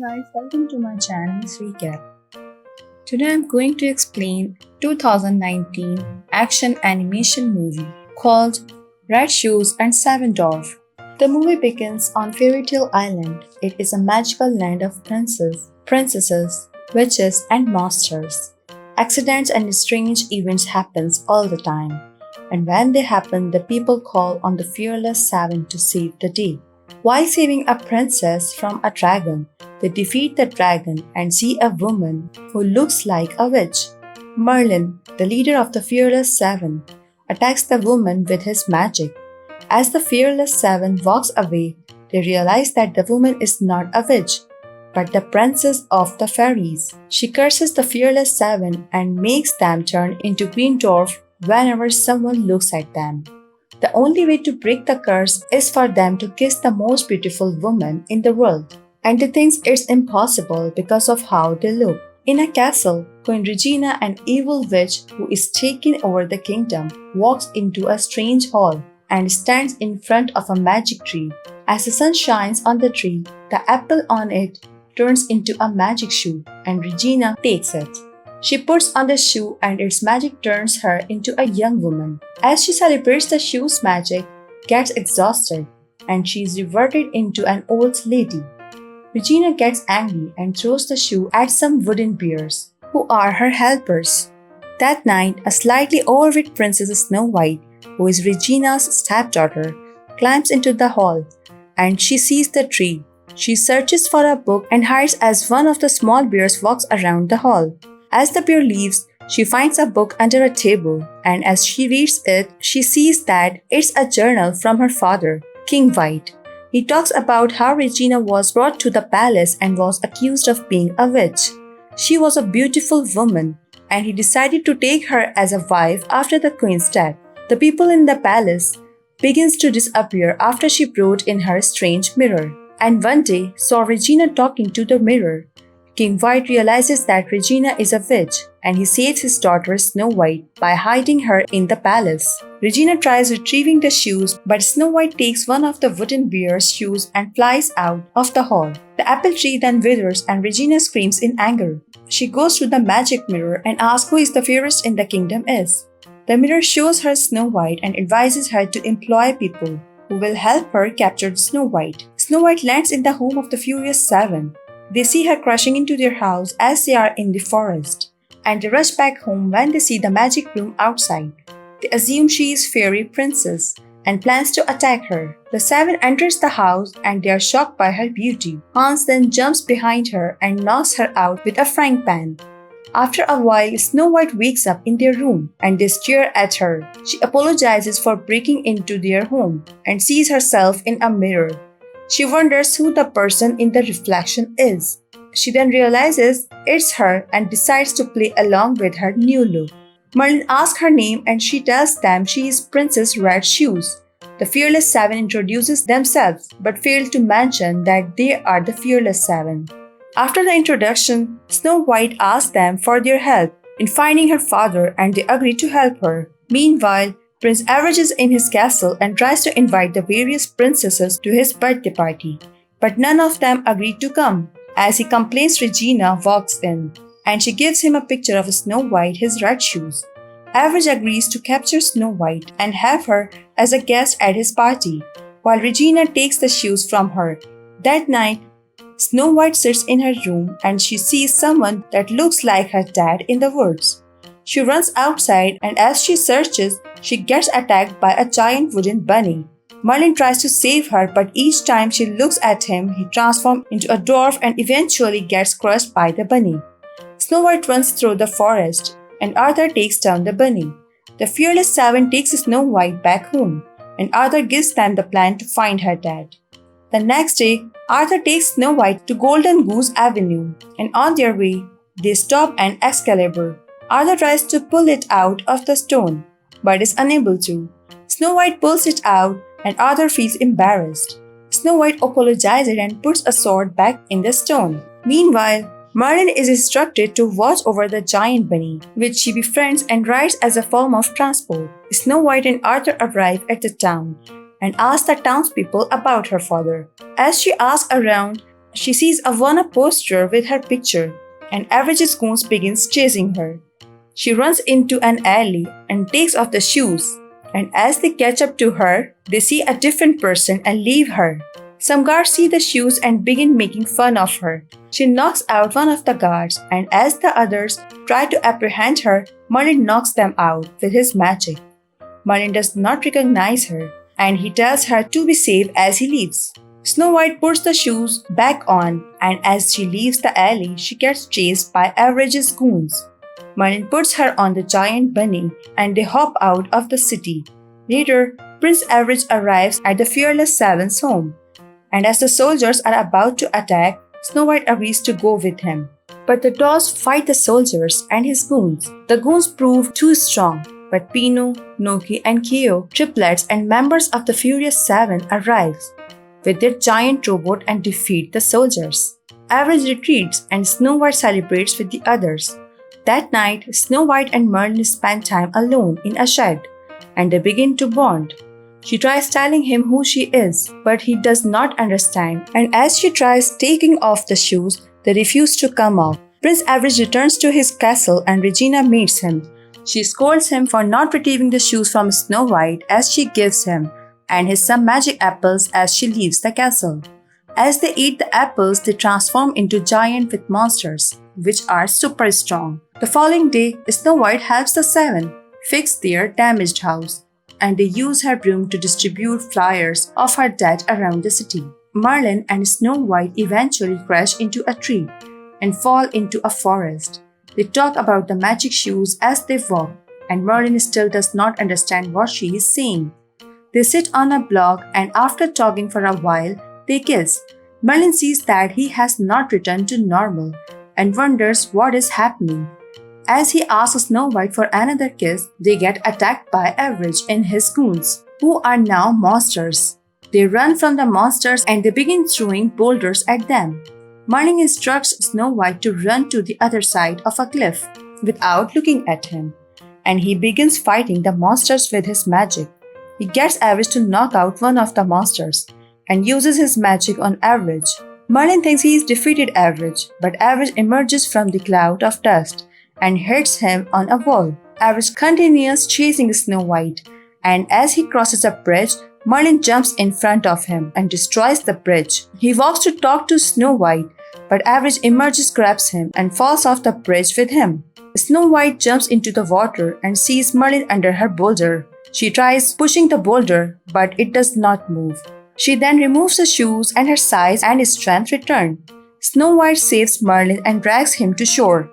guys, welcome to my channel's recap. Today I'm going to explain 2019 action animation movie called Red Shoes and Seven Dwarfs. The movie begins on Fairy Tale Island. It is a magical land of princesses, witches, and monsters. Accidents and strange events happens all the time, and when they happen, the people call on the fearless seven to save the day. While saving a princess from a dragon, they defeat the dragon and see a woman who looks like a witch. Merlin, the leader of the Fearless Seven, attacks the woman with his magic. As the Fearless Seven walks away, they realize that the woman is not a witch, but the princess of the fairies. She curses the Fearless Seven and makes them turn into green dwarfs whenever someone looks at them. The only way to break the curse is for them to kiss the most beautiful woman in the world. And they think it's impossible because of how they look. In a castle, Queen Regina, an evil witch who is taking over the kingdom, walks into a strange hall and stands in front of a magic tree. As the sun shines on the tree, the apple on it turns into a magic shoe and Regina takes it. She puts on the shoe and its magic turns her into a young woman. As she celebrates the shoe's magic, gets exhausted and she is reverted into an old lady. Regina gets angry and throws the shoe at some wooden bears, who are her helpers. That night, a slightly overweight Princess Snow White, who is Regina's stepdaughter, climbs into the hall and she sees the tree. She searches for a book and hides as one of the small bears walks around the hall. As the bear leaves, she finds a book under a table, and as she reads it, she sees that it's a journal from her father, King White. He talks about how Regina was brought to the palace and was accused of being a witch. She was a beautiful woman, and he decided to take her as a wife after the queen's death. The people in the palace begins to disappear after she brought in her strange mirror, and one day saw Regina talking to the mirror. King White realizes that Regina is a witch and he saves his daughter Snow White by hiding her in the palace. Regina tries retrieving the shoes, but Snow White takes one of the wooden bear's shoes and flies out of the hall. The apple tree then withers and Regina screams in anger. She goes to the magic mirror and asks who is the fairest in the kingdom is. The mirror shows her Snow White and advises her to employ people who will help her capture Snow White. Snow White lands in the home of the Furious Seven. They see her crashing into their house as they are in the forest, and they rush back home when they see the magic room outside. They assume she is fairy princess and plans to attack her. The seven enters the house and they are shocked by her beauty. Hans then jumps behind her and knocks her out with a frying pan. After a while, Snow White wakes up in their room and they stare at her. She apologizes for breaking into their home and sees herself in a mirror. She wonders who the person in the reflection is. She then realizes it's her and decides to play along with her new look. Merlin asks her name and she tells them she is Princess Red Shoes. The Fearless Seven introduces themselves but fail to mention that they are the Fearless Seven. After the introduction, Snow White asks them for their help in finding her father and they agree to help her. Meanwhile, Prince Average is in his castle and tries to invite the various princesses to his birthday party, but none of them agree to come. As he complains, Regina walks in, and she gives him a picture of Snow White, his red shoes. Average agrees to capture Snow White and have her as a guest at his party, while Regina takes the shoes from her. That night, Snow White sits in her room and she sees someone that looks like her dad in the woods. She runs outside and as she searches, she gets attacked by a giant wooden bunny. Merlin tries to save her, but each time she looks at him, he transforms into a dwarf and eventually gets crushed by the bunny. Snow White runs through the forest and Arthur takes down the bunny. The Fearless Seven takes Snow White back home and Arthur gives them the plan to find her dad. The next day, Arthur takes Snow White to Golden Goose Avenue and on their way, they stop an Excalibur. Arthur tries to pull it out of the stone, but is unable to. Snow White pulls it out and Arthur feels embarrassed. Snow White apologizes and puts a sword back in the stone. Meanwhile, Merlin is instructed to watch over the giant bunny, which she befriends and rides as a form of transport. Snow White and Arthur arrive at the town and ask the townspeople about her father. As she asks around, She sees a worn-up poster with her picture, and Average's goons begins chasing her. She runs into an alley and takes off the shoes, and as they catch up to her, they see a different person and leave her. Some guards see the shoes and begin making fun of her. She knocks out one of the guards, and as the others try to apprehend her, Merlin knocks them out with his magic. Merlin does not recognize her, and he tells her to be safe as he leaves. Snow White puts the shoes back on, and as she leaves the alley, she gets chased by Average's goons. Merlin puts her on the giant bunny, and they hop out of the city. Later, Prince Average arrives at the Fearless Seven's home, and as the soldiers are about to attack, Snow White agrees to go with him. But the dwarfs fight the soldiers and his goons. The goons prove too strong, but Pino, Noki, and Keo, triplets and members of the Furious Seven, arrive with their giant robot and defeat the soldiers. Average retreats and Snow White celebrates with the others. That night, Snow White and Merlin spend time alone in a shed, and they begin to bond. She tries telling him who she is, but he does not understand, and as she tries taking off the shoes, they refuse to come off. Prince Average returns to his castle and Regina meets him. She scolds him for not retrieving the shoes from Snow White as she gives him, and his some magic apples as she leaves the castle. As they eat the apples, they transform into giant with monsters, which are super strong. The following day, Snow White helps the seven fix their damaged house, and they use her broom to distribute flyers of her death around the city. Merlin and Snow White eventually crash into a tree and fall into a forest. They talk about the magic shoes as they walk, and Merlin still does not understand what she is saying. They sit on a block, and after talking for a while, they kiss. Merlin sees that he has not returned to normal and wonders what is happening. As he asks Snow White for another kiss, they get attacked by Average and his goons, who are now monsters. They run from the monsters and they begin throwing boulders at them. Merlin instructs Snow White to run to the other side of a cliff without looking at him, and he begins fighting the monsters with his magic. He gets Average to knock out one of the monsters and uses his magic on Average. Merlin thinks he has defeated Average, but Average emerges from the cloud of dust and hits him on a wall. Average continues chasing Snow White, and as he crosses a bridge, Merlin jumps in front of him and destroys the bridge. He walks to talk to Snow White, but Average emerges, grabs him, and falls off the bridge with him. Snow White jumps into the water and sees Merlin under her boulder. She tries pushing the boulder, but it does not move. She then removes the shoes and her size and strength return. Snow White saves Merlin and drags him to shore.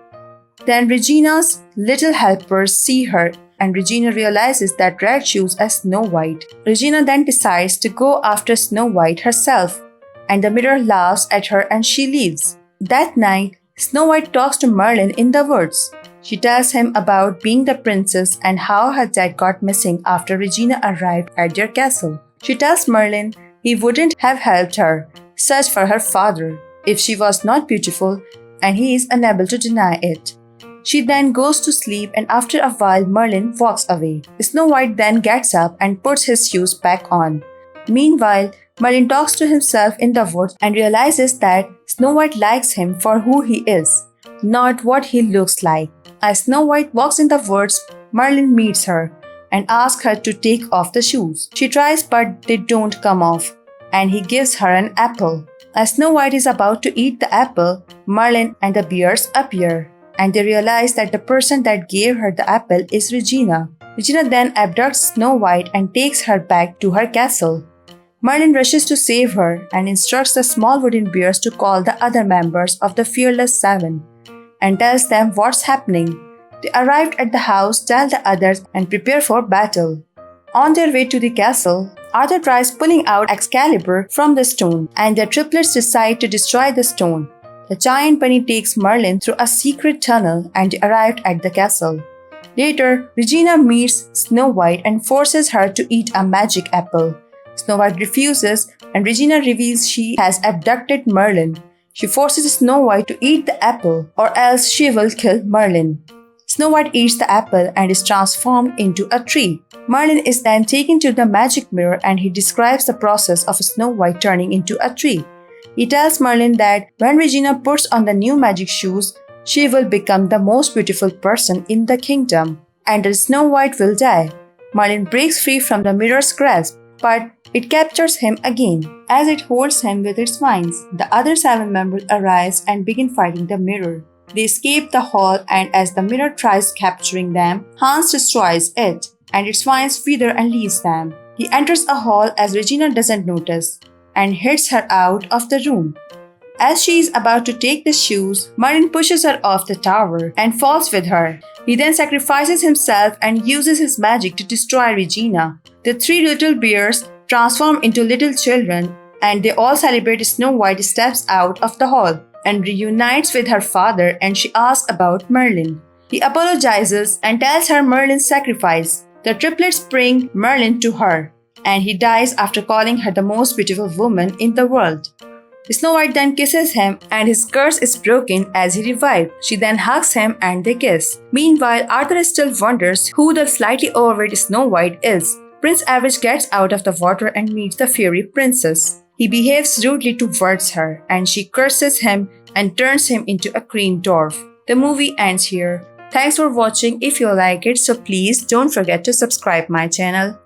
Then Regina's little helpers see her, and Regina realizes that Red Shoes as Snow White. Regina then decides to go after Snow White herself, and the mirror laughs at her and she leaves. That night, Snow White talks to Merlin in the woods. She tells him about being the princess and how her dad got missing after Regina arrived at their castle. She tells Merlin he wouldn't have helped her search for her father if she was not beautiful, and he is unable to deny it. She then goes to sleep, and after a while Merlin walks away. Snow White then gets up and puts his shoes back on. Meanwhile, Merlin talks to himself in the woods and realizes that Snow White likes him for who he is, not what he looks like. As Snow White walks in the woods, Merlin meets her and asks her to take off the shoes. She tries, but they don't come off, and he gives her an apple. As Snow White is about to eat the apple, Merlin and the bears appear, and they realize that the person that gave her the apple is Regina. Regina then abducts Snow White and takes her back to her castle. Merlin rushes to save her and instructs the small wooden bears to call the other members of the Fearless Seven and tells them what's happening. They arrived at the house, tell the others, and prepare for battle. On their way to the castle, Arthur tries pulling out Excalibur from the stone, and the triplets decide to destroy the stone. The giant bunny takes Merlin through a secret tunnel and they arrived at the castle. Later, Regina meets Snow White and forces her to eat a magic apple. Snow White refuses, and Regina reveals she has abducted Merlin. She forces Snow White to eat the apple, or else she will kill Merlin. Snow White eats the apple and is transformed into a tree. Merlin is then taken to the magic mirror and he describes the process of Snow White turning into a tree. He tells Merlin that when Regina puts on the new magic shoes, she will become the most beautiful person in the kingdom, and that Snow White will die. Merlin breaks free from the mirror's grasp, but it captures him again. As it holds him with its vines, the other 7 members arise and begin fighting the mirror. They escape the hall, and as the mirror tries capturing them, Hans destroys it, and its vines wither and leaves them. He enters a hall as Regina doesn't notice, and hits her out of the room. As she is about to take the shoes, Merlin pushes her off the tower and falls with her. He then sacrifices himself and uses his magic to destroy Regina. The 3 little bears transform into little children, and they all celebrate. Snow White steps out of the hall and reunites with her father, and she asks about Merlin. He apologizes and tells her Merlin's sacrifice. The triplets bring Merlin to her, and he dies after calling her the most beautiful woman in the world. Snow White then kisses him, and his curse is broken as he revives. She then hugs him and they kiss. Meanwhile, Arthur still wonders who the slightly overweight Snow White is. Prince Average gets out of the water and meets the fairy princess. He behaves rudely towards her, and she curses him and turns him into a green dwarf. The movie ends here. Thanks for watching. If you like it, so please don't forget to subscribe my channel.